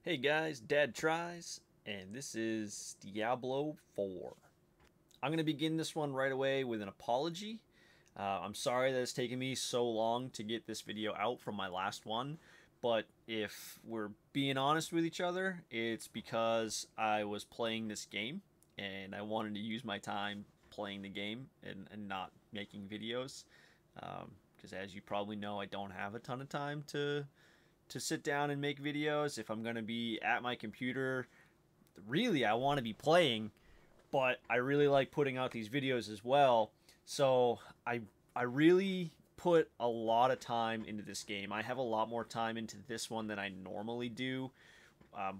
Hey guys, Dadtries, and this is Diablo 4. I'm going to begin this one right away with an apology. I'm sorry that it's taken me so long to get this video out from my last one, but if we're being honest with each other, it's because I was playing this game and I wanted to use my time playing the game and not making videos. Because as you probably know, I don't have a ton of time to sit down and make videos. If I'm going to be at my computer, really I want to be playing, but I really like putting out these videos as well. So I really put a lot of time into this game. I have a lot more time into this one than I normally do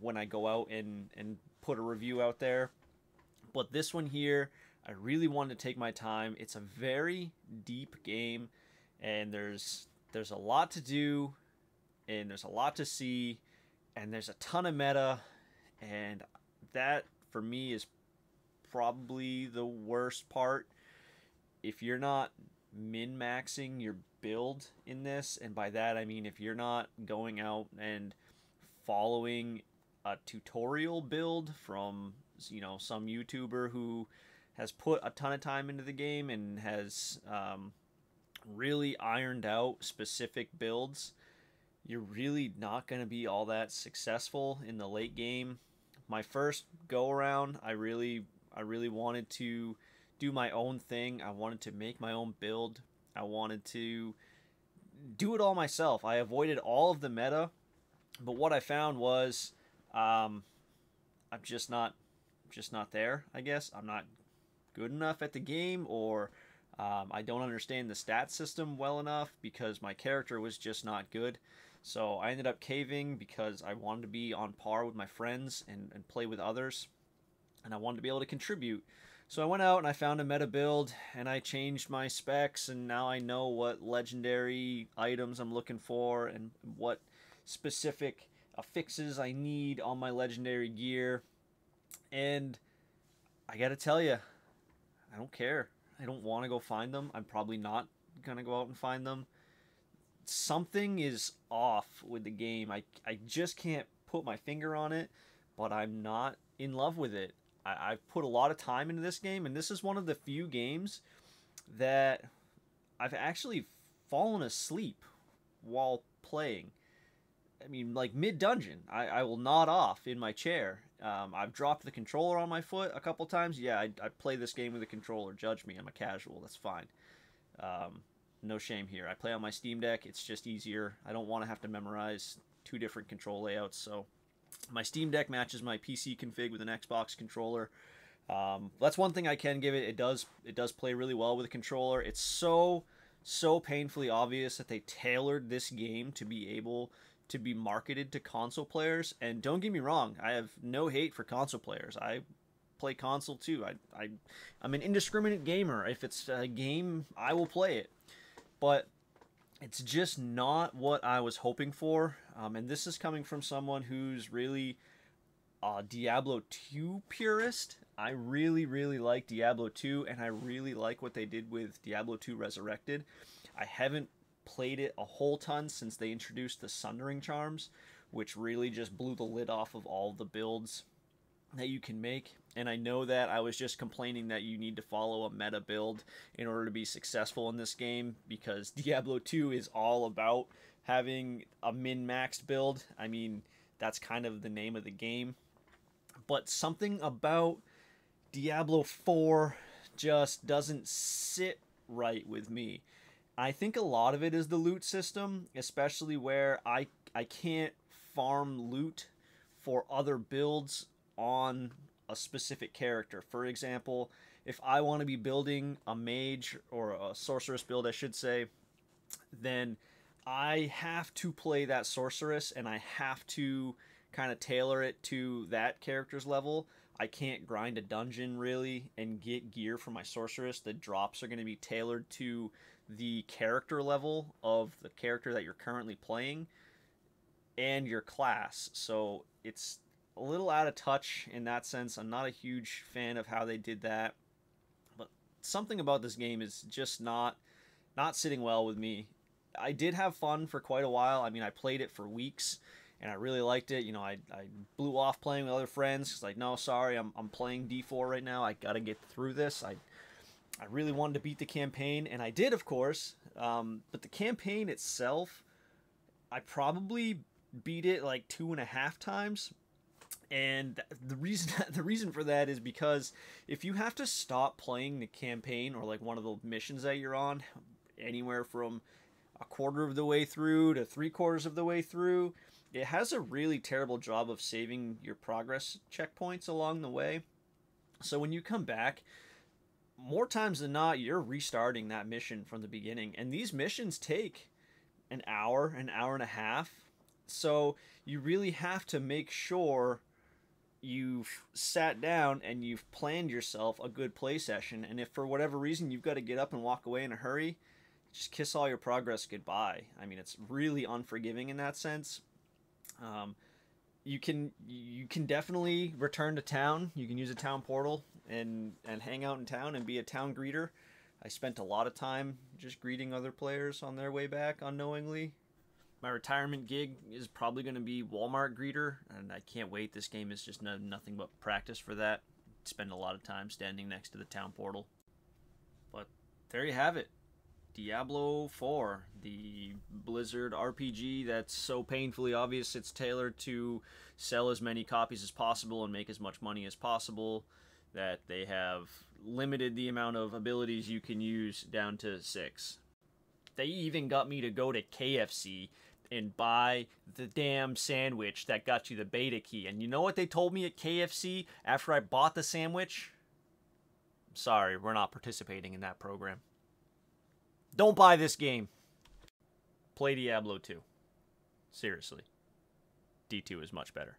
when I go out and put a review out there. But this one here, I really wanted to take my time. It's a very deep game, and there's a lot to do, and there's a lot to see, and there's a ton of meta, and that for me is probably the worst part. If you're not min-maxing your build in this, and by that I mean if you're not going out and following a tutorial build from some YouTuber who has put a ton of time into the game and has really ironed out specific builds, you're really not going to be all that successful in the late game. My first go around, I really wanted to do my own thing. I wanted to make my own build. I wanted to do it all myself. I avoided all of the meta, but what I found was I'm just not there. I guess I'm not good enough at the game, or I don't understand the stat system well enough because my character was just not good. So I ended up caving because I wanted to be on par with my friends and play with others, and I wanted to be able to contribute. So I went out and I found a meta build, and I changed my specs, and now I know what legendary items I'm looking for and what specific affixes I need on my legendary gear. And I gotta tell you, I don't care. I don't want to go find them. I'm probably not gonna go out and find them. Something is off with the game. I just can't put my finger on it, but I'm not in love with it. I've put a lot of time into this game, and this is one of the few games that I've actually fallen asleep while playing. I mean, like mid dungeon, I will nod off in my chair. I've dropped the controller on my foot a couple times. Yeah, I play this game with a controller. Judge me, I'm a casual. That's fine. No shame here. I play on my Steam Deck. It's just easier. I don't want to have to memorize two different control layouts. So my Steam Deck matches my PC config with an Xbox controller. That's one thing I can give it. It does play really well with a controller. It's so painfully obvious that they tailored this game to be able to be marketed to console players. And don't get me wrong, I have no hate for console players. I play console too. I'm an indiscriminate gamer. If it's a game, I will play it. But it's just not what I was hoping for. And this is coming from someone who's really a Diablo 2 purist. I really like Diablo 2, and I really like what they did with Diablo 2 Resurrected. I haven't played it a whole ton since they introduced the Sundering Charms, which really just blew the lid off of all the builds that you can make. And I know that I was just complaining that you need to follow a meta build in order to be successful in this game, because Diablo 2 is all about having a min-maxed build. I mean, that's kind of the name of the game. But something about Diablo 4 just doesn't sit right with me. I think a lot of it is the loot system, especially where I can't farm loot for other builds on a specific character. For example, if I want to be building a mage or a sorceress build, I should say, then I have to play that sorceress and I have to kind of tailor it to that character's level. I can't grind a dungeon really and get gear for my sorceress. The drops are going to be tailored to the character level of the character that you're currently playing and your class. So it's a little out of touch in that sense. I'm not a huge fan of how they did that. But something about this game is just not sitting well with me. I did have fun for quite a while. I mean, I played it for weeks, and I really liked it. You know, I blew off playing with other friends because, like, no, sorry, I'm playing D4 right now. I gotta get through this. I really wanted to beat the campaign, and I did, of course. But the campaign itself, I probably beat it like 2.5 times. And the reason for that is because if you have to stop playing the campaign or like one of the missions that you're on, anywhere from a quarter of the way through to 3/4 of the way through, it has a really terrible job of saving your progress checkpoints along the way. So when you come back, more times than not, you're restarting that mission from the beginning. And these missions take an hour and a half. So you really have to make sure you've sat down and you've planned yourself a good play session. And if for whatever reason you've got to get up and walk away in a hurry, just kiss all your progress goodbye. I mean, it's really unforgiving in that sense. You can definitely return to town. You can use a town portal and hang out in town and be a town greeter. I spent a lot of time just greeting other players on their way back unknowingly. My retirement gig is probably going to be Walmart greeter, and I can't wait. This game is just nothing but practice for that. Spend a lot of time standing next to the town portal. But there you have it. Diablo 4, the Blizzard RPG that's so painfully obvious it's tailored to sell as many copies as possible and make as much money as possible, that they have limited the amount of abilities you can use down to 6. They even got me to go to KFC and buy the damn sandwich that got you the beta key. And you know what they told me at KFC after I bought the sandwich? Sorry, we're not participating in that program. Don't buy this game. Play Diablo 2. Seriously. D2 is much better.